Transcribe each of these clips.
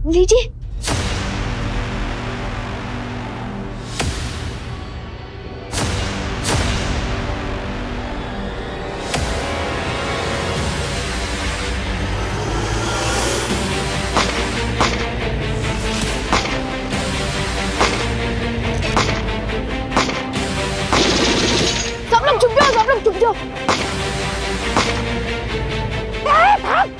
लीजिए। सब लोग चुप जाओ, सब लोग चुप जाओ। भाग।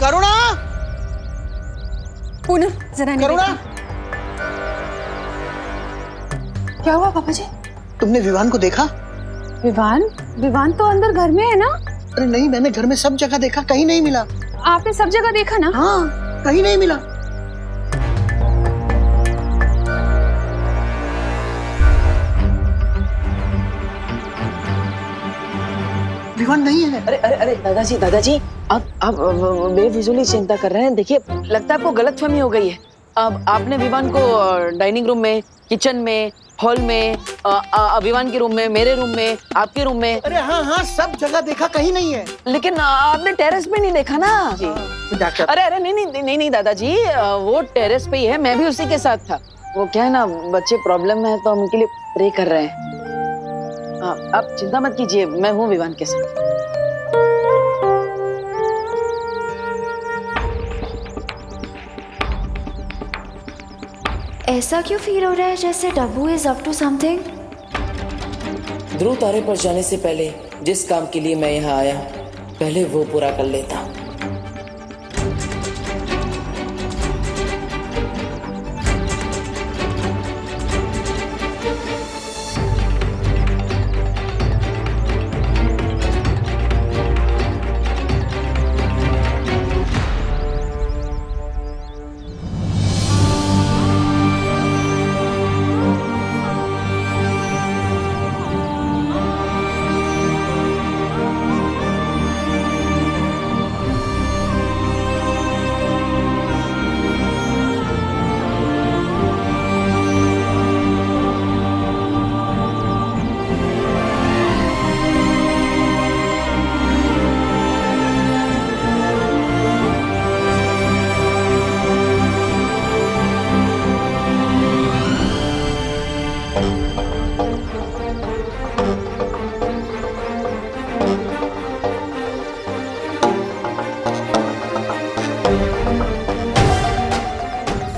करुणा, पूनम जरा नहीं करुणा, क्या हुआ पापा जी? तुमने विवान को देखा? विवान? विवान तो अंदर घर में है ना? अरे नहीं, मैंने घर में सब जगह देखा, कहीं नहीं मिला। आपने सब जगह देखा ना? हाँ, कहीं नहीं मिला। विवान नहीं है। अरे अरे अरे दादाजी आप बेफिजूली चिंता कर रहे हैं। देखिए, लगता है आपको गलतफहमी हो गई है। अब आपने विवान को डाइनिंग रूम में, किचन में, हॉल में, विवान के रूम में, मेरे रूम में, आपके रूम में। अरे हाँ हाँ, सब जगह देखा, कहीं नहीं है। लेकिन आपने टेरेस पे नहीं देखा ना जी? डॉक्टर, अरे अरे नहीं दादाजी, वो टेरेस पे ही है, मैं भी उसी के साथ था। वो क्या है ना, बच्चे प्रॉब्लम में है तो हम उनके लिए प्रे कर रहे हैं। आप चिंता मत कीजिए, मैं हूँ विवान के साथ। ऐसा क्यों फील हो रहा है जैसे डब्बू इज अप टू समथिंग? ध्रुव तारे पर जाने से पहले जिस काम के लिए मैं यहाँ आया, पहले वो पूरा कर लेता।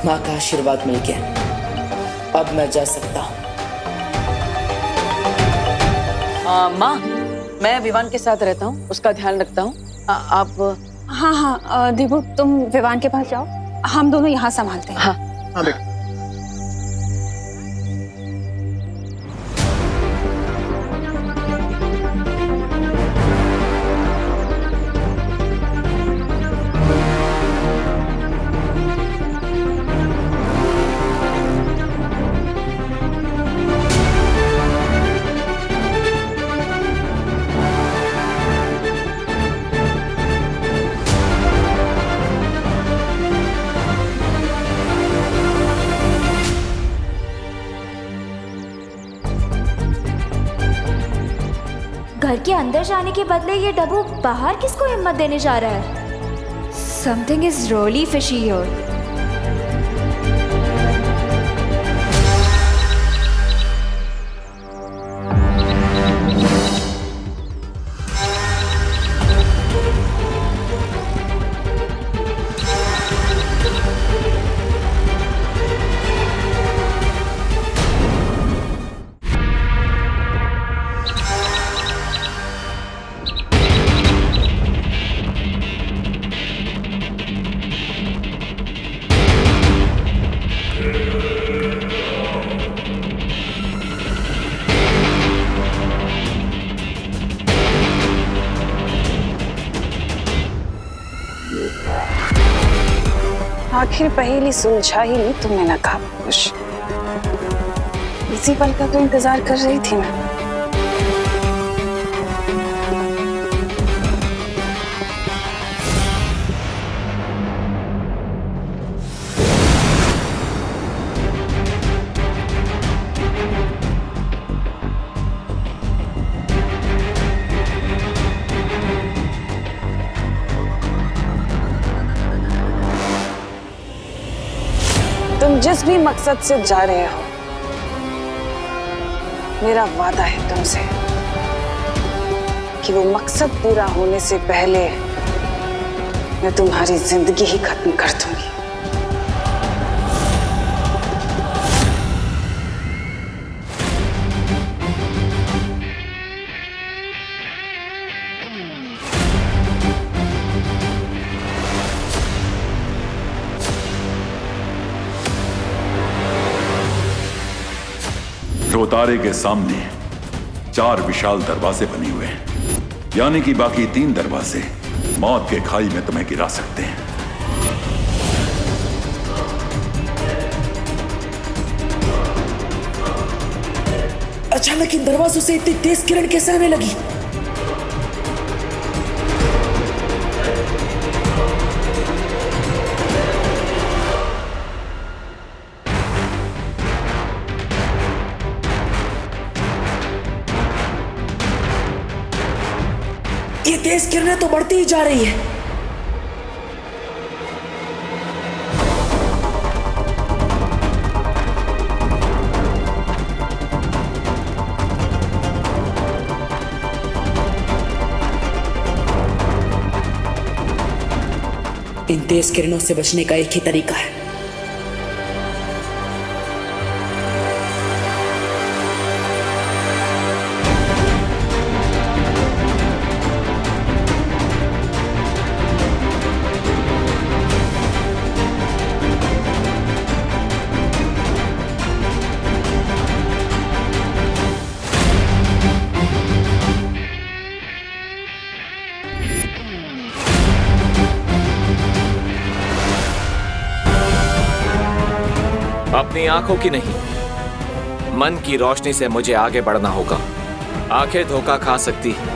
माँ का आशीर्वाद मिल गया, अब मैं जा सकता हूँ। माँ, मैं विवान के साथ रहता हूँ, उसका ध्यान रखता हूँ। आप? हाँ हाँ दीपू, तुम विवान के पास जाओ, हम दोनों यहाँ संभालते हैं। हाँ हाँ बेटा। घर के अंदर जाने के बदले ये डब्बू बाहर किसको हिम्मत देने जा रहा है? Something is really fishy here. आखिर पहेली सुलझा ही नहीं तुमने ना कहा कुछ। इसी पल का तो इंतजार कर रही थी मैं। जिस भी मकसद से जा रहे हो, मेरा वादा है तुमसे कि वो मकसद पूरा होने से पहले मैं तुम्हारी जिंदगी ही खत्म कर दूंगी। ध्रुवतारे के सामने 4 विशाल दरवाजे बने हुए हैं, यानी कि बाकी 3 दरवाजे मौत के खाई में तुम्हें गिरा सकते हैं। अचानक इन दरवाजों से इतनी तेज किरण कैसे आने लगी? ये तेज किरणें तो बढ़ती ही जा रही है। इन तेज किरणों से बचने का एक ही तरीका है। अपनी आंखों की नहीं, मन की रोशनी से मुझे आगे बढ़ना होगा। आंखें धोखा खा सकती हैं,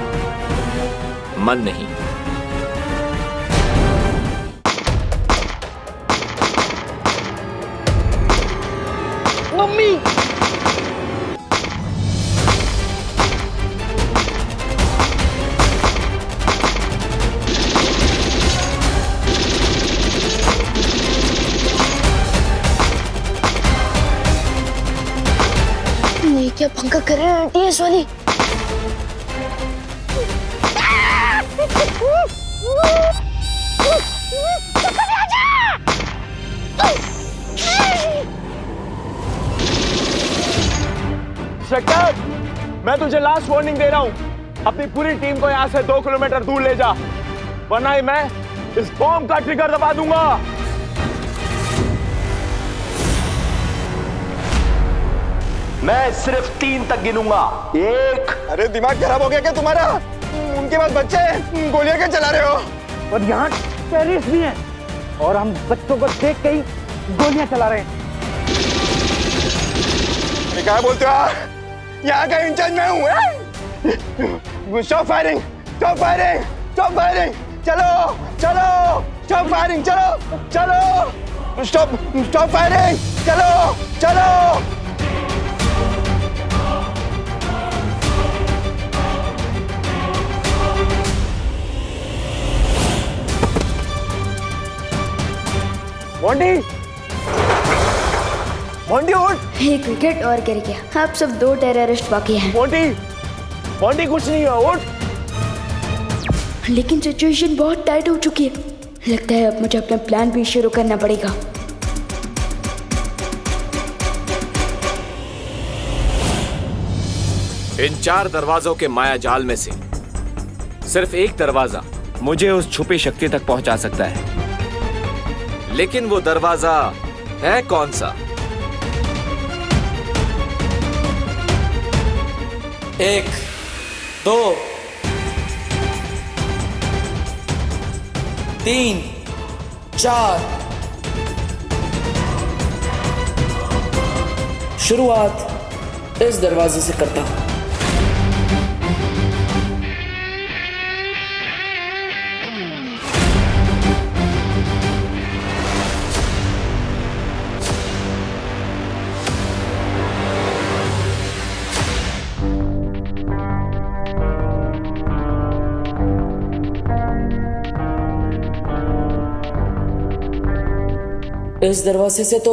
मन नहीं। मम्मी ये क्या पंखा कर रहे हैं आंटी इस वाली? इंस्पेक्टर, मैं तुझे लास्ट वार्निंग दे रहा हूं। अपनी पूरी टीम को यहां से 2 किलोमीटर दूर ले जा, वरना ही मैं इस बॉम्ब का ट्रिगर दबा दूंगा। मैं सिर्फ 3 तक गिनूंगा। 1। अरे दिमाग खराब हो गया क्या तुम्हारा? उनके पास बच्चे हैं, गोलियां क्या चला रहे हो? और यहाँ टेररिस्ट भी हैं और हम बच्चों को देख के ही गोलियां चला रहे हैं। क्या बोलते हो? यहाँ का इंचार्ज मैं हूँ। Stop firing, stop firing, stop firing. चलो चलो, स्टॉप फायरिंग, चलो चलो, स्टॉप स्टॉप फायरिंग, चलो चलो। मोंटी, मोंटी उठ। एक विकेट और गिर गया। अब सिर्फ 2 टेररिस्ट बाकी हैं। मोंटी, मोंटी कुछ नहीं हुआ, उठ। लेकिन सिचुएशन बहुत टाइट हो चुकी है। लगता है अब मुझे अपना प्लान भी शुरू करना पड़ेगा। इन 4 दरवाजों के माया जाल में से सिर्फ एक दरवाजा मुझे उस छुपी शक्ति तक पहुंचा सकता है। लेकिन वो दरवाजा है कौन सा? 1, 2, 3, 4। शुरुआत इस दरवाजे से करता हूं। इस दरवाजे से तो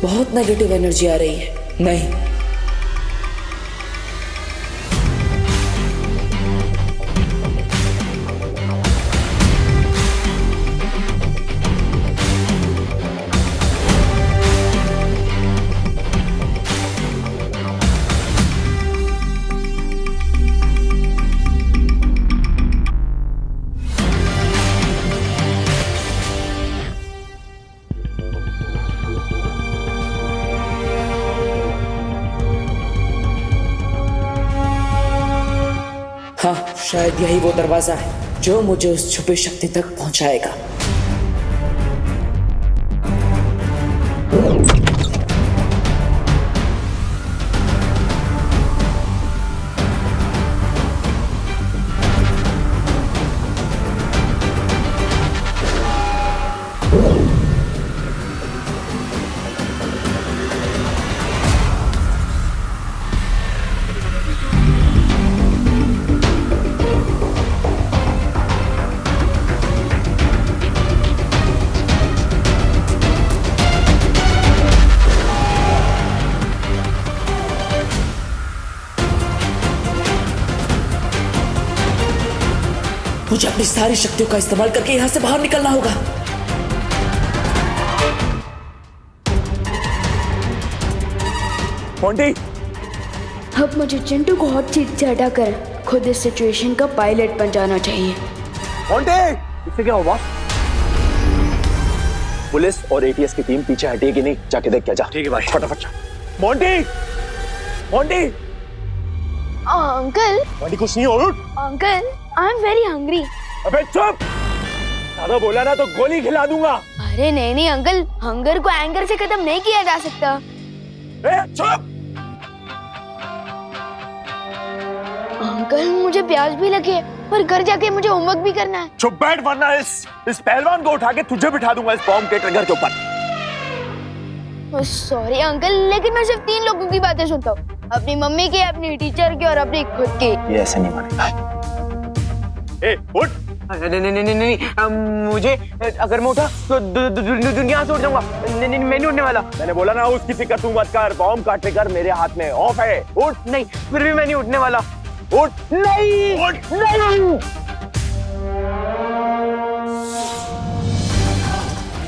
बहुत नेगेटिव एनर्जी आ रही है। नहीं, हाँ, शायद यही वो दरवाजा है जो मुझे उस छुपी शक्ति तक पहुंचाएगा। मुझे अपनी सारी शक्तियों का इस्तेमाल करके यहाँ से बाहर निकलना होगा। मोंटी, अब मुझे चिंटू को हॉट सीट से हटाकर खुद इस सिचुएशन का पायलट बन जाना चाहिए। मोंटी, इससे क्या हुआ? पुलिस और एटीएस की टीम पीछे हटी कि नहीं, जाके देख क्या जा। ठीक है भाई, फटाफट। मोंटी, मोंटी, अंकल, मोंटी कुछ नहीं हो। Uncle, I am very hungry. अबे चुप, ज्यादा बोला ना तो गोली खिला दूंगा। अरे नहीं नहीं अंकल, हंगर को एंगर से खत्म नहीं किया जा सकता। चुप। अंकल, मुझे प्यास भी लगी है और घर जाके मुझे होमवर्क भी करना है। चुप बैठ, वरना इस पहलवान को उठा के तुझे बिठा दूंगा इस बॉम्ब के ट्रिगर के ऊपर। सॉरी अंकल, लेकिन मैं सिर्फ 3 लोगों की बातें सुनता हूँ, अपनी मम्मी की, अपनी टीचर की और अपनी खुद की। ये ऐसे नहीं मानेगा। ए, उठ। नहीं, मुझे अगर मैं उठा तो दुनिया से उठ जाऊंगा। नहीं, मैं नहीं उठने वाला। मैंने बोला ना, उसकी फिक्र तू मत कर, बॉम्ब का ट्रिगर मेरे हाथ में ऑफ है। उठ। नहीं, फिर भी मैं नहीं उठने वाला। उठ। नहीं, उठ। नहीं।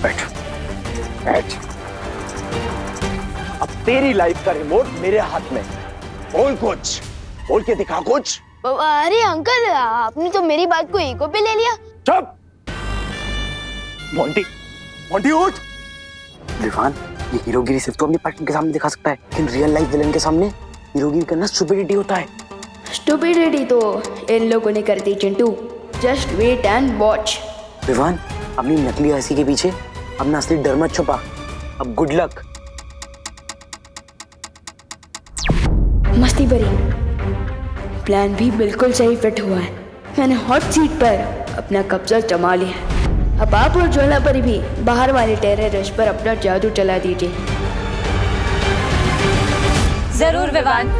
बैठ, बैठ। अब तेरी लाइफ का रिमोट मेरे हाथ में। बोल कुछ, बोल के दिखा कुछ। अरे अंकल, आपने तो मेरी बात को ईगो पे ले लिया। चुप। मोंटी, मोंटी उठ। विवान, ये हीरोगिरी सिर्फ तो अपने पार्टनर के सामने दिखा सकता है, लेकिन रियल लाइफ विलन के सामने हीरोगिरी करना स्टुपिडिटी होता है। स्टुपिडिटी तो इन लोगों ने कर दी Chintu. Just wait and watch. Vivaan, अपनी नकली हंसी के पीछे अपना असली डर मत छुपा। अब गुड लक। मस्ती भरी प्लान भी बिल्कुल सही फिट हुआ है। मैंने हॉट सीट पर अपना कब्जा जमा लिया है। अब आप और ज्वाला परी भी बाहर वाले टेररिस्ट पर अपना जादू चला दीजिए। जरूर विवान।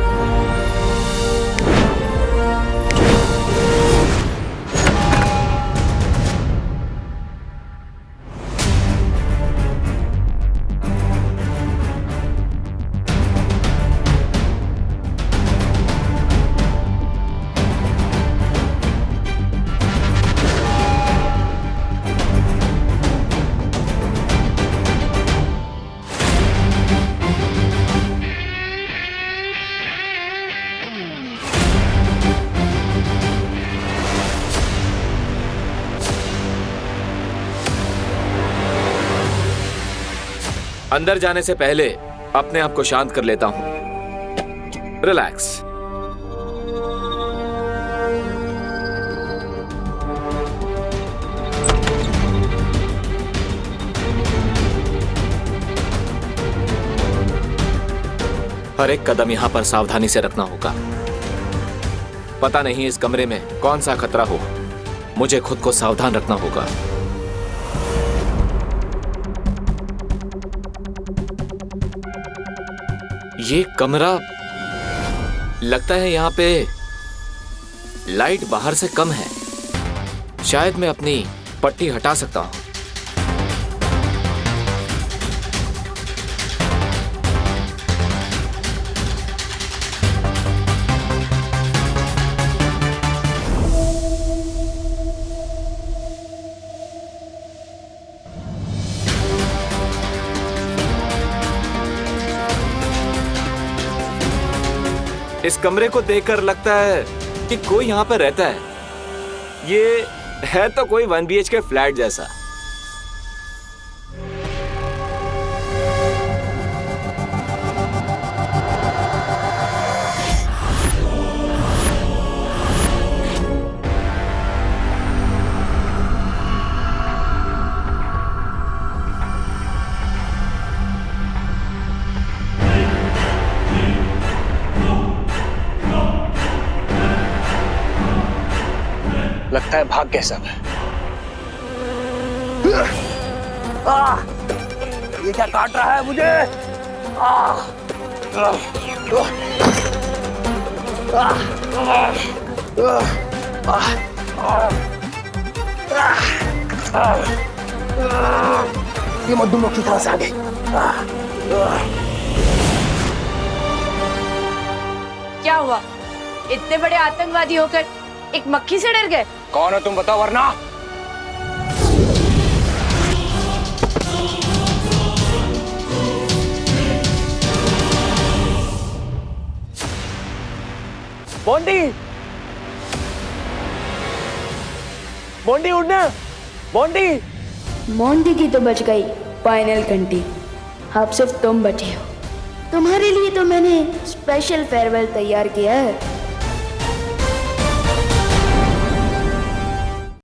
अंदर जाने से पहले अपने आप को शांत कर लेता हूं। रिलैक्स। हर एक कदम यहां पर सावधानी से रखना होगा। पता नहीं इस कमरे में कौन सा खतरा हो, मुझे खुद को सावधान रखना होगा। ये कमरा लगता है यहाँ पे लाइट बाहर से कम है। शायद मैं अपनी पट्टी हटा सकता हूँ। कमरे को देखकर लगता है कि कोई यहाँ पर रहता है। ये है तो कोई 1 BHK फ्लैट जैसा। लगता है भाग गए सब। ये क्या काट रहा है मुझे? ये मधुमक्खी कहाँ से आ गई? क्या हुआ? इतने बड़े आतंकवादी होकर एक मक्खी से डर गए? कौन हो तुम बताओ वरना। बॉन्डी, बॉन्डी उड़ना, बॉन्डी। मोंटी की तो बच गई फाइनल घंटी, अब सिर्फ तुम बचे हो। तुम्हारे लिए तो मैंने स्पेशल फेयरवेल तैयार किया है।